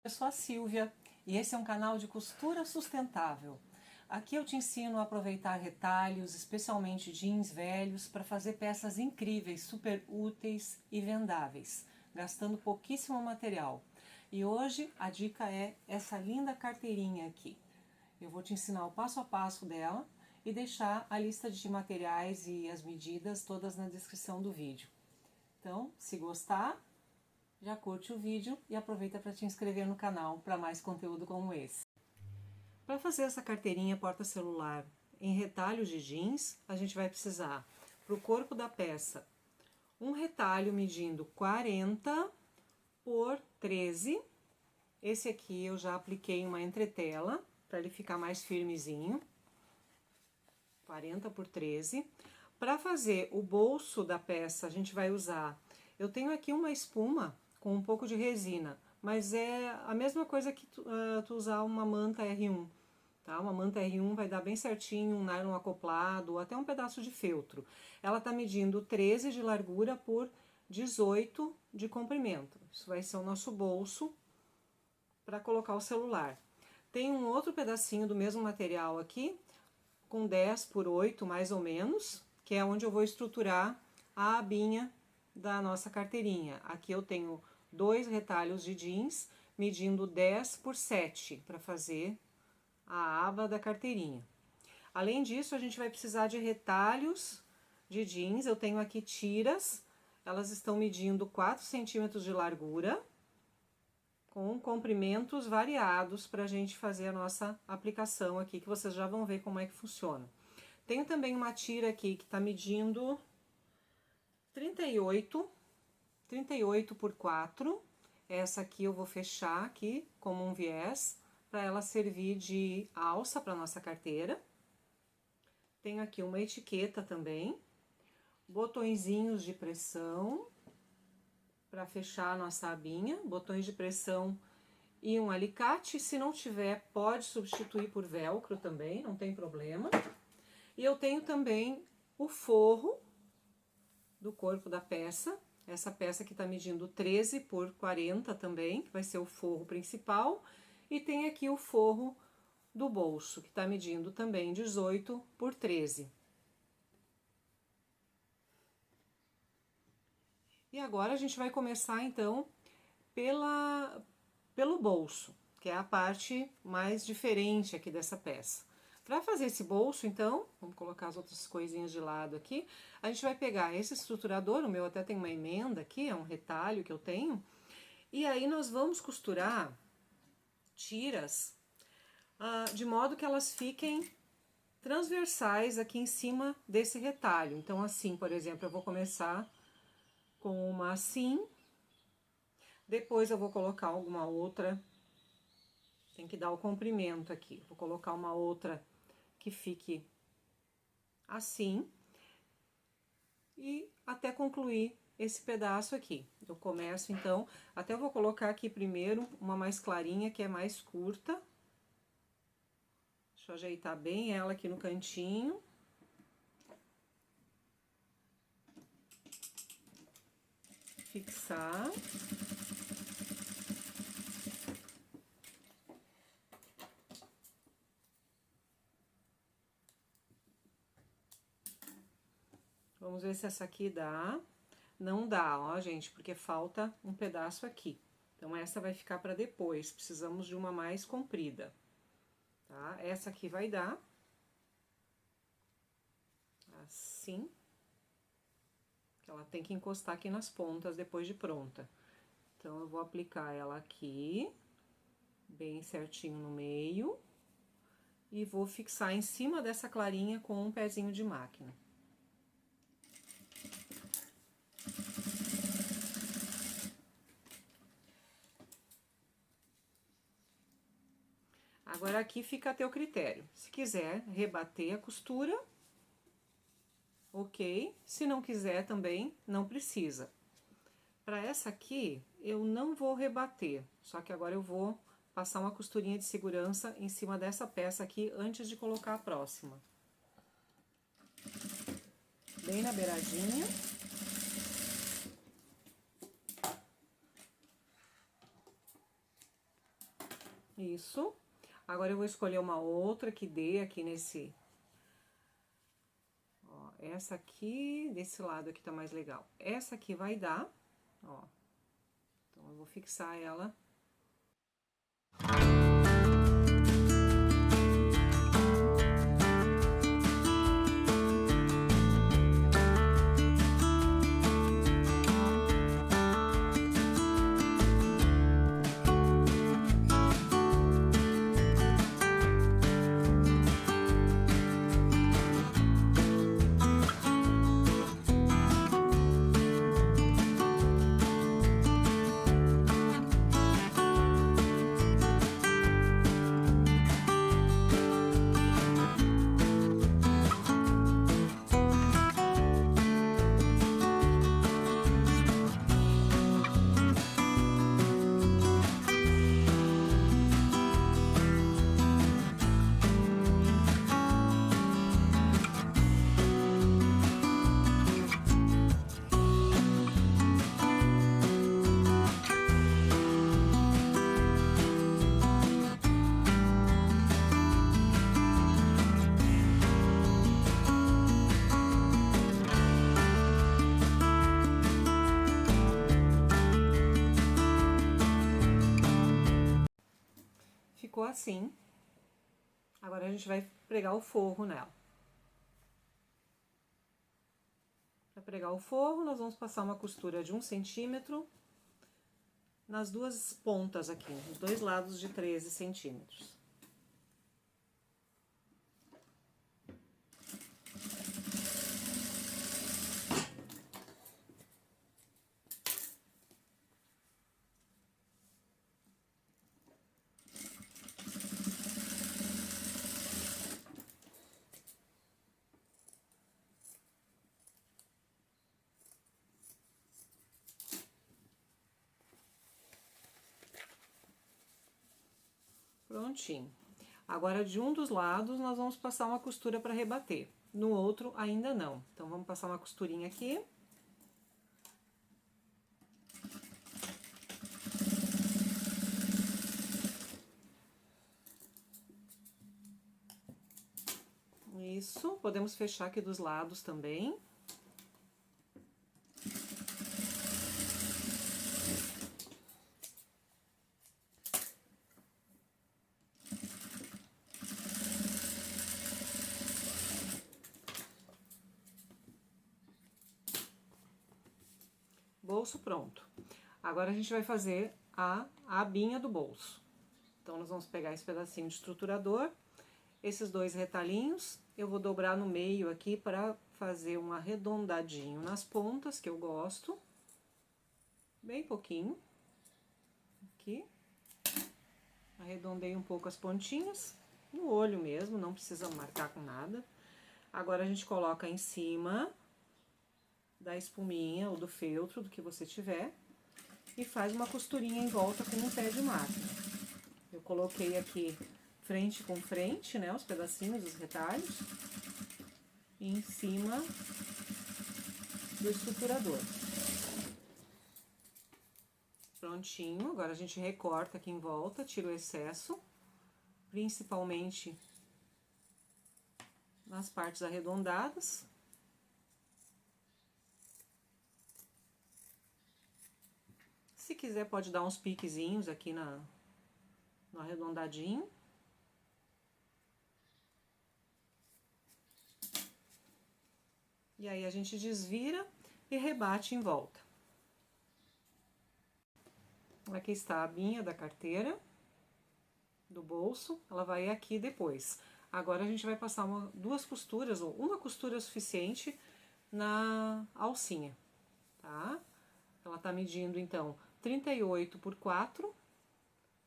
Eu sou a Silvia e esse é um canal de costura sustentável. Aqui eu te ensino a aproveitar retalhos, especialmente jeans velhos, para fazer peças incríveis, super úteis e vendáveis, gastando pouquíssimo material. E hoje a dica é essa linda carteirinha aqui. Eu vou te ensinar o passo a passo dela e deixar a lista de materiais e as medidas todas na descrição do vídeo. Então, se gostar, já curte o vídeo e aproveita para te inscrever no canal para mais conteúdo como esse. Para fazer essa carteirinha porta-celular em retalhos de jeans, a gente vai precisar, para o corpo da peça, um retalho medindo 40 por 13. Esse aqui eu já apliquei uma entretela para ele ficar mais firmezinho. 40 por 13. Para fazer o bolso da peça, a gente vai usar... Eu tenho aqui uma espuma com um pouco de resina, mas é a mesma coisa que tu usar uma manta R1, tá? Uma manta R1 vai dar bem certinho, um nylon acoplado, ou até um pedaço de feltro. Ela tá medindo 13 de largura por 18 de comprimento. Isso vai ser o nosso bolso para colocar o celular. Tem um outro pedacinho do mesmo material aqui, com 10 por 8 mais ou menos, que é onde eu vou estruturar a abinha da nossa carteirinha. Aqui eu tenho 2 retalhos de jeans, medindo 10 por 7, para fazer a aba da carteirinha. Além disso, a gente vai precisar de retalhos de jeans. Eu tenho aqui tiras, elas estão medindo 4 centímetros de largura, com comprimentos variados para a gente fazer a nossa aplicação aqui, que vocês já vão ver como é que funciona. Tenho também uma tira aqui que está medindo 38 por 4. Essa aqui eu vou fechar aqui como um viés, para ela servir de alça para nossa carteira. Tenho aqui uma etiqueta também, botõezinhos de pressão, para fechar a nossa abinha, botões de pressão e um alicate. Se não tiver, pode substituir por velcro também, não tem problema. E eu tenho também o forro do corpo da peça, essa peça que tá medindo 13 por 40 também, que vai ser o forro principal. E tem aqui o forro do bolso, que tá medindo também 18 por 13. E agora a gente vai começar então pelo bolso, que é a parte mais diferente aqui dessa peça. Para fazer esse bolso, então, vamos colocar as outras coisinhas de lado aqui, a gente vai pegar esse estruturador, o meu até tem uma emenda aqui, é um retalho que eu tenho, e aí nós vamos costurar tiras de modo que elas fiquem transversais aqui em cima desse retalho. Então, assim, por exemplo, eu vou começar com uma assim, depois eu vou colocar alguma outra, tem que dar o comprimento aqui, vou colocar uma outra que fique assim, e até concluir esse pedaço aqui. Eu começo então, até eu vou colocar aqui primeiro uma mais clarinha, que é mais curta. Deixa eu ajeitar bem ela aqui no cantinho. Fixar. Vamos ver se essa aqui dá. Não dá, ó, gente, porque falta um pedaço aqui. Então, essa vai ficar para depois, precisamos de uma mais comprida, tá? Essa aqui vai dar. Assim. Ela tem que encostar aqui nas pontas depois de pronta. Então, eu vou aplicar ela aqui, bem certinho no meio. E vou fixar em cima dessa clarinha com um pezinho de máquina. Agora aqui fica a teu critério. Se quiser rebater a costura, ok. Se não quiser também, não precisa. Para essa aqui, eu não vou rebater, só que agora eu vou passar uma costurinha de segurança em cima dessa peça aqui antes de colocar a próxima. Bem na beiradinha. Isso. Agora eu vou escolher uma outra que dê aqui nesse... Ó, essa aqui, desse lado aqui tá mais legal. Essa aqui vai dar, ó. Então, eu vou fixar ela. Ficou assim. Agora a gente vai pregar o forro nela. Para pregar o forro, nós vamos passar uma costura de 1 centímetro nas duas pontas aqui, nos dois lados de 13 centímetros. Prontinho. Agora, de um dos lados, nós vamos passar uma costura para rebater. No outro, ainda não. Então, vamos passar uma costurinha aqui. Isso. Podemos fechar aqui dos lados também. Bolso pronto. Agora a gente vai fazer a abinha do bolso. Então, nós vamos pegar esse pedacinho de estruturador, esses dois retalhinhos, eu vou dobrar no meio aqui para fazer um arredondadinho nas pontas, que eu gosto. Bem pouquinho. Aqui. Arredondei um pouco as pontinhas, no olho mesmo, não precisa marcar com nada. Agora, a gente coloca em cima da espuminha ou do feltro, do que você tiver, e faz uma costurinha em volta com um pé de máquina. Eu coloquei aqui frente com frente, né, os pedacinhos, os retalhos, em cima do estruturador. Prontinho, agora a gente recorta aqui em volta, tira o excesso, principalmente nas partes arredondadas. Se quiser, pode dar uns piquezinhos aqui no arredondadinho. E aí, a gente desvira e rebate em volta. Aqui está a abinha da carteira, do bolso, ela vai aqui depois. Agora, a gente vai passar duas costuras, ou uma costura suficiente na alcinha, tá? Ela tá medindo, então, 38 por 4,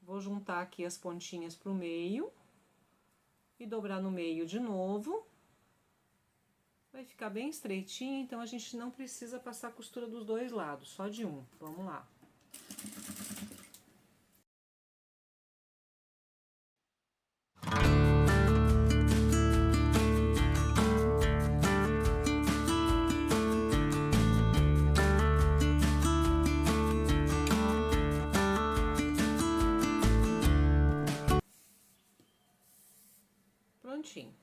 vou juntar aqui as pontinhas pro meio e dobrar no meio de novo. Vai ficar bem estreitinho, então a gente não precisa passar a costura dos dois lados, só de um. Vamos lá. cantinho.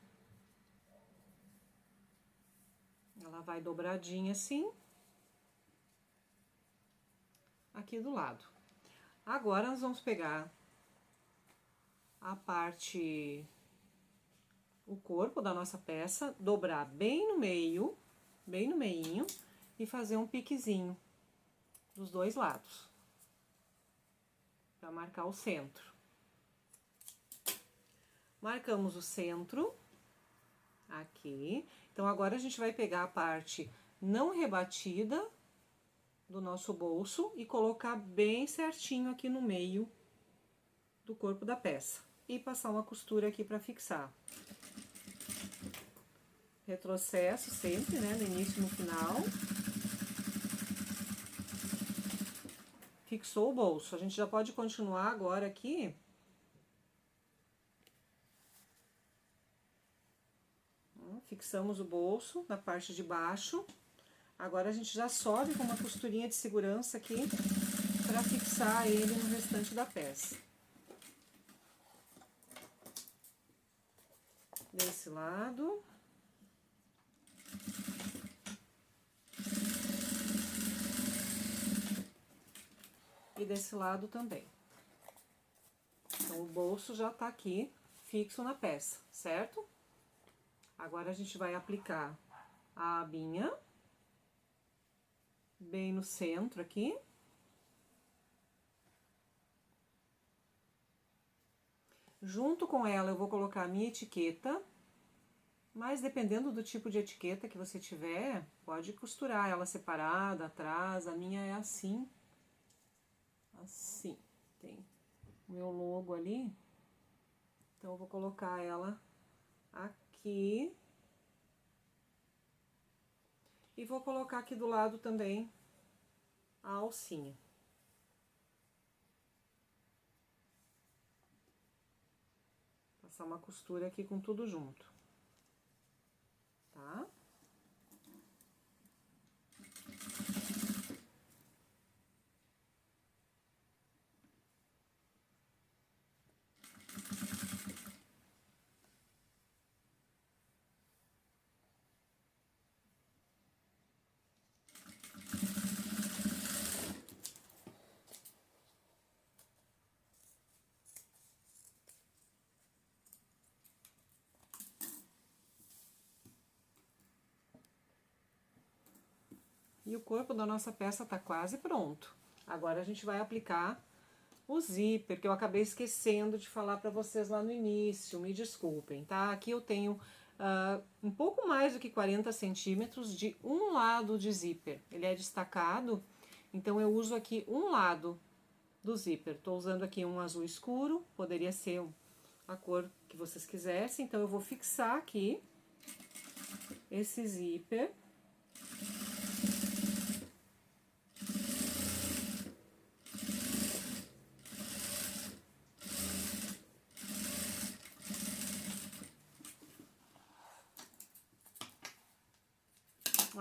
Ela vai dobradinha assim, aqui do lado. Agora, nós vamos pegar a parte, o corpo da nossa peça, dobrar bem no meio, bem no meinho, e fazer um piquezinho dos dois lados, para marcar o centro. Marcamos o centro, aqui. Então, agora a gente vai pegar a parte não rebatida do nosso bolso e colocar bem certinho aqui no meio do corpo da peça. E passar uma costura aqui para fixar. Retrocesso sempre, né, no início e no final. Fixou o bolso. A gente já pode continuar agora aqui. Fixamos o bolso na parte de baixo. Agora a gente já sobe com uma costurinha de segurança aqui para fixar ele no restante da peça. Desse lado. E desse lado também. Então, o bolso já tá aqui fixo na peça, certo? Agora, a gente vai aplicar a abinha bem no centro aqui. Junto com ela, eu vou colocar a minha etiqueta, mas dependendo do tipo de etiqueta que você tiver, pode costurar ela separada, atrás. A minha é assim. Assim. Tem o meu logo ali. Então, eu vou colocar ela aqui. E vou colocar aqui do lado também a alcinha. Passar uma costura aqui com tudo junto, tá? E o corpo da nossa peça tá quase pronto. Agora, a gente vai aplicar o zíper, que eu acabei esquecendo de falar pra vocês lá no início, me desculpem, tá? Aqui eu tenho um pouco mais do que 40 centímetros de um lado de zíper. Ele é destacado, então eu uso aqui um lado do zíper. Tô usando aqui um azul escuro, poderia ser a cor que vocês quisessem. Então, eu vou fixar aqui esse zíper.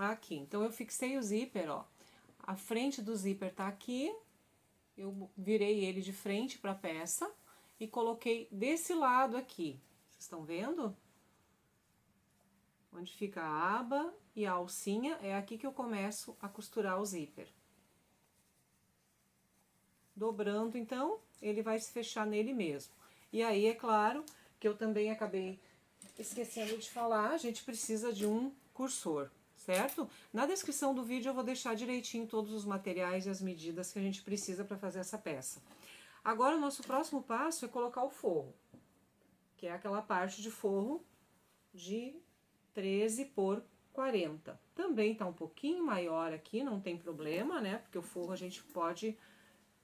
Aqui, então eu fixei o zíper, ó. A frente do zíper tá aqui, eu virei ele de frente pra peça e coloquei desse lado aqui. Vocês estão vendo? Onde fica a aba e a alcinha, é aqui que eu começo a costurar o zíper. Dobrando, então, ele vai se fechar nele mesmo. E aí, é claro, que eu também acabei esquecendo de falar, a gente precisa de um cursor, certo? Na descrição do vídeo eu vou deixar direitinho todos os materiais e as medidas que a gente precisa para fazer essa peça. Agora, o nosso próximo passo é colocar o forro, que é aquela parte de forro de 13 por 40. Também tá um pouquinho maior aqui, não tem problema, né? Porque o forro a gente pode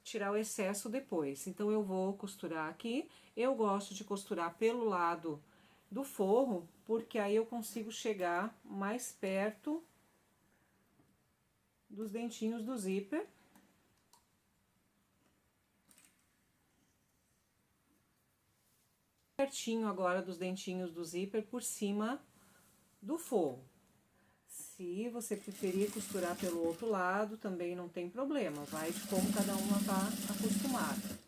tirar o excesso depois. Então, eu vou costurar aqui. Eu gosto de costurar pelo lado do forro, porque aí eu consigo chegar mais perto dos dentinhos do zíper. Pertinho agora dos dentinhos do zíper por cima do forro. Se você preferir costurar pelo outro lado, também não tem problema, vai de como cada uma tá acostumada.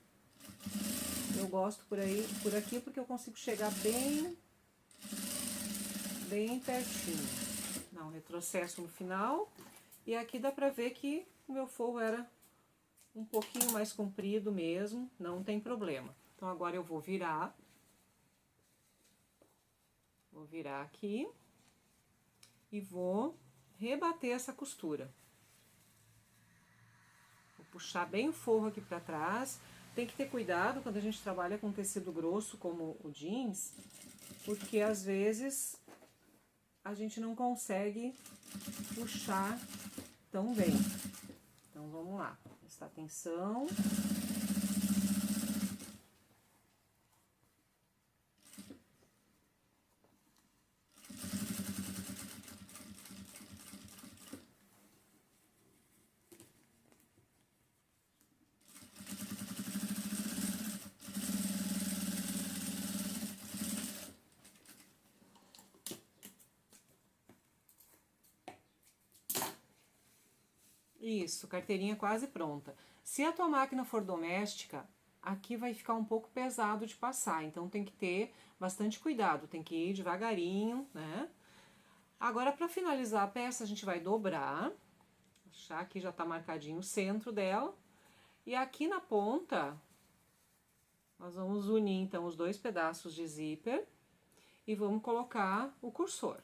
Eu gosto por aqui porque eu consigo chegar bem bem pertinho. Dá um retrocesso no final. E aqui dá pra ver que o meu forro era um pouquinho mais comprido mesmo, não tem problema. Então, agora eu vou virar. Vou virar aqui. E vou rebater essa costura. Vou puxar bem o forro aqui pra trás. Tem que ter cuidado quando a gente trabalha com tecido grosso, como o jeans, porque às vezes a gente não consegue puxar tão bem. Então, vamos lá. Prestar atenção. Isso, carteirinha quase pronta. Se a tua máquina for doméstica, aqui vai ficar um pouco pesado de passar, então tem que ter bastante cuidado, tem que ir devagarinho, né? Agora, para finalizar a peça, a gente vai dobrar, achar que já tá marcadinho o centro dela, e aqui na ponta, nós vamos unir, então, os dois pedaços de zíper e vamos colocar o cursor.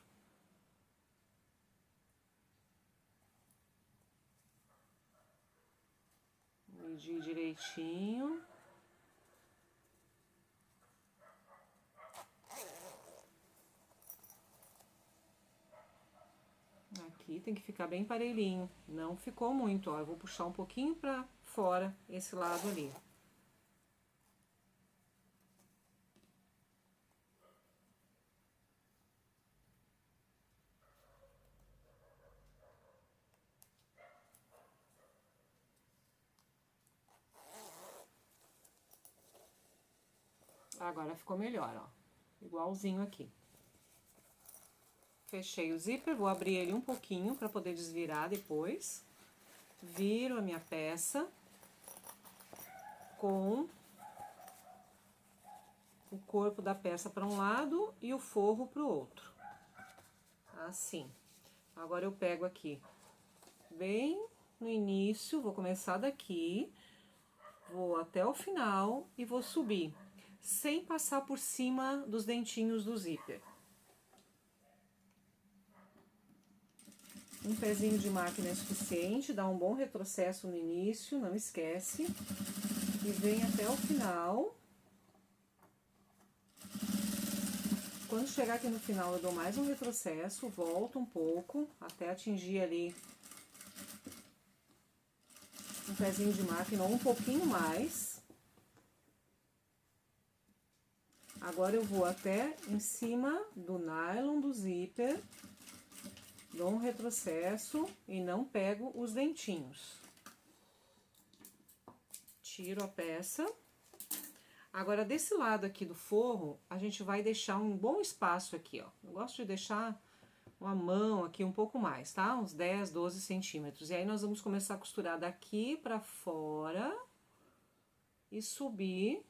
Medir direitinho. Aqui tem que ficar bem parelhinho, não ficou muito, ó, eu vou puxar um pouquinho pra fora esse lado ali. Agora ficou melhor, ó, igualzinho aqui. Fechei o zíper, vou abrir ele um pouquinho para poder desvirar depois. Viro a minha peça com o corpo da peça para um lado e o forro para o outro. Assim. Agora eu pego aqui bem no início, vou começar daqui, vou até o final e vou subir, sem passar por cima dos dentinhos do zíper. Um pezinho de máquina é suficiente, dá um bom retrocesso no início, não esquece. E vem até o final. Quando chegar aqui no final, eu dou mais um retrocesso, volto um pouco, até atingir ali um pezinho de máquina ou um pouquinho mais. Agora eu vou até em cima do nylon do zíper, dou um retrocesso e não pego os dentinhos. Tiro a peça. Agora, desse lado aqui do forro, a gente vai deixar um bom espaço aqui, ó. Eu gosto de deixar uma mão aqui um pouco mais, tá? Uns 10, 12 centímetros. E aí, nós vamos começar a costurar daqui pra fora e subir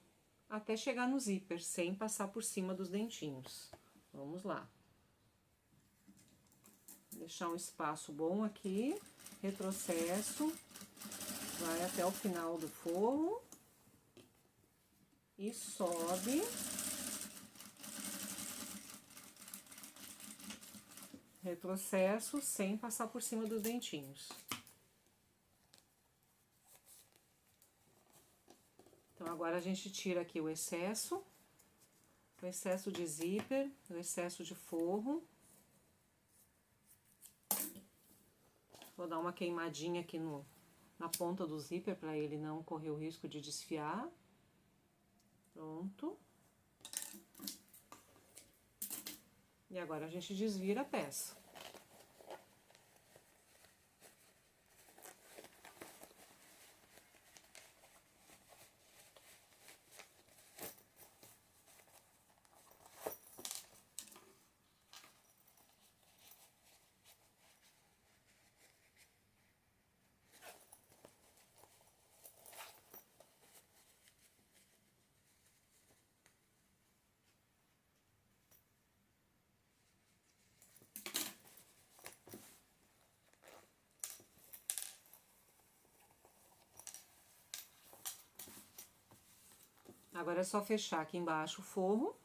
até chegar no zíper, sem passar por cima dos dentinhos. Vamos lá. Deixar um espaço bom aqui, retrocesso, vai até o final do forro e sobe. Retrocesso sem passar por cima dos dentinhos. Então, agora a gente tira aqui o excesso de zíper, o excesso de forro. Vou dar uma queimadinha aqui na ponta do zíper para ele não correr o risco de desfiar. Pronto. E agora a gente desvira a peça. Agora é só fechar aqui embaixo o forro.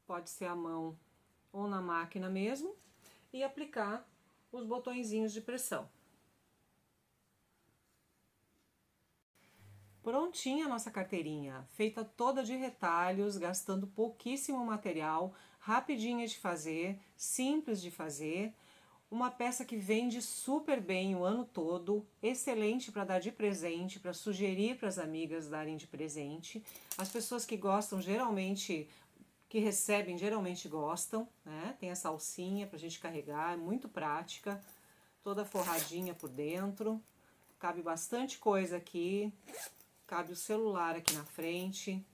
Pode ser à mão ou na máquina mesmo. E aplicar os botõezinhos de pressão. Prontinha a nossa carteirinha, feita toda de retalhos, gastando pouquíssimo material, rapidinha de fazer, simples de fazer. Uma peça que vende super bem o ano todo, excelente para dar de presente, para sugerir para as amigas darem de presente. As pessoas que gostam geralmente, que recebem geralmente gostam, né? Tem essa alcinha para a gente carregar, é muito prática, toda forradinha por dentro, cabe bastante coisa aqui, cabe o celular aqui na frente,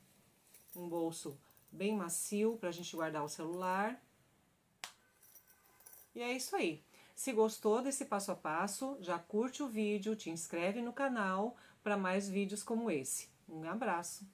um bolso bem macio para a gente guardar o celular. E é isso aí. Se gostou desse passo a passo, já curte o vídeo, te inscreve no canal para mais vídeos como esse. Um abraço!